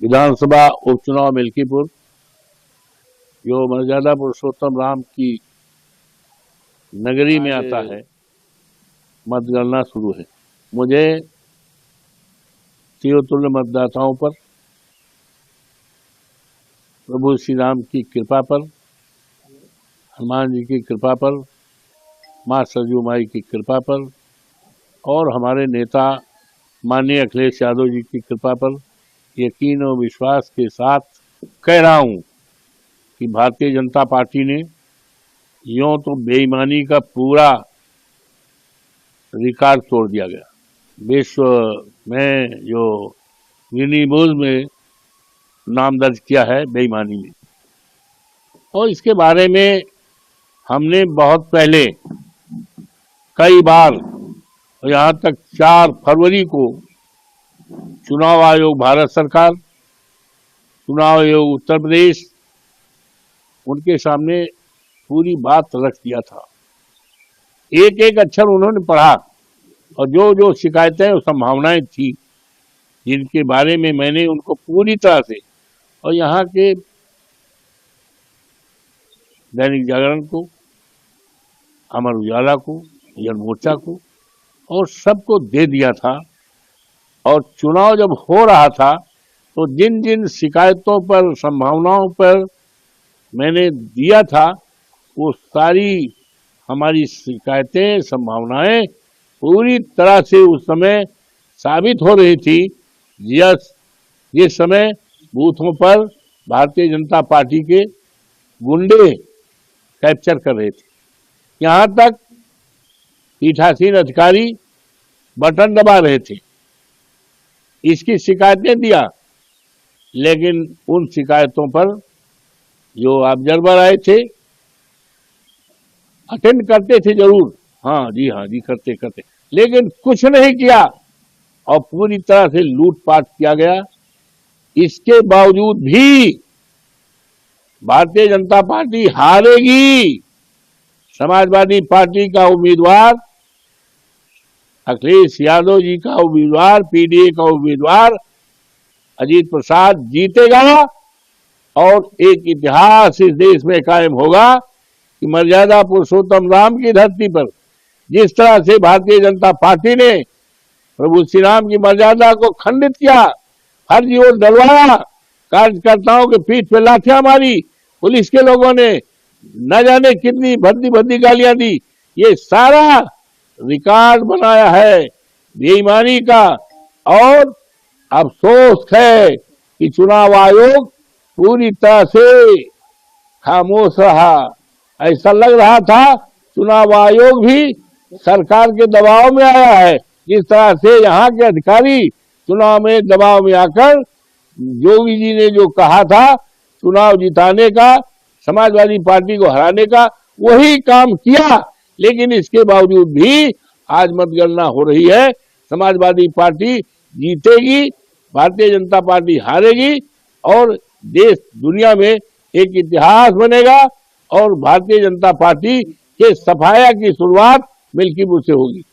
विधानसभा उपचुनाव मिल्कीपुर जो मर्यादा पुरुषोत्तम राम की नगरी में आता है, मतगणना शुरू है। मुझे शिवतुल्य मतदाताओं पर, प्रभु श्री राम की कृपा पर, हनुमान जी की कृपा पर, माँ सरयू माई की कृपा पर और हमारे नेता माननीय अखिलेश यादव जी की कृपा पर यकीन और विश्वास के साथ कह रहा हूं कि भारतीय जनता पार्टी ने यूं तो बेईमानी का पूरा रिकॉर्ड तोड़ दिया गया। विश्व में जो गिनीज में नाम दर्ज किया है बेईमानी में, और इसके बारे में हमने बहुत पहले कई बार, यहाँ तक 4 फरवरी को चुनाव आयोग भारत सरकार, चुनाव आयोग उत्तर प्रदेश, उनके सामने पूरी बात रख दिया था। एक एक अक्षर उन्होंने पढ़ा और जो जो शिकायतें और संभावनाएं थी जिनके बारे में मैंने उनको पूरी तरह से, और यहाँ के दैनिक जागरण को, अमर उजाला को, जन मोर्चा को और सबको दे दिया था। और चुनाव जब हो रहा था तो जिन जिन शिकायतों पर, संभावनाओं पर मैंने दिया था, वो सारी हमारी शिकायतें, संभावनाएं पूरी तरह से उस समय साबित हो रही थी। जिस समय बूथों पर भारतीय जनता पार्टी के गुंडे कैप्चर कर रहे थे, यहाँ तक पीठासीन अधिकारी बटन दबा रहे थे, इसकी शिकायतें दिया। लेकिन उन शिकायतों पर जो ऑब्जर्वर आए थे, अटेंड करते थे जरूर, हाँ जी करते, लेकिन कुछ नहीं किया और पूरी तरह से लूटपाट किया गया। इसके बावजूद भी भारतीय जनता पार्टी हारेगी। समाजवादी पार्टी का उम्मीदवार, अखिलेश यादव जी का उम्मीदवार, पीडीए का उम्मीदवार अजीत प्रसाद जीतेगा और एक इतिहास इस देश में कायम होगा कि मर्यादा पुरुषोत्तम राम की धरती पर जिस तरह से भारतीय जनता पार्टी ने प्रभु श्री राम की मर्यादा को खंडित किया, फर्जी वोट डलवाया, कार्यकर्ताओं के पीठ पे लाठियां मारी, पुलिस के लोगों ने न जाने कितनी भद्दी गालियां दी, ये सारा रिकॉर्ड बनाया है बेईमानी का। और अफसोस है कि चुनाव आयोग पूरी तरह से खामोश रहा। ऐसा लग रहा था चुनाव आयोग भी सरकार के दबाव में आया है। जिस तरह से यहाँ के अधिकारी चुनाव में दबाव में आकर योगी जी ने जो कहा था चुनाव जिताने का, समाजवादी पार्टी को हराने का, वही काम किया। लेकिन इसके बावजूद भी आज मतगणना हो रही है, समाजवादी पार्टी जीतेगी, भारतीय जनता पार्टी हारेगी और देश दुनिया में एक इतिहास बनेगा और भारतीय जनता पार्टी के सफाया की शुरुआत मिल्कीपुर से होगी।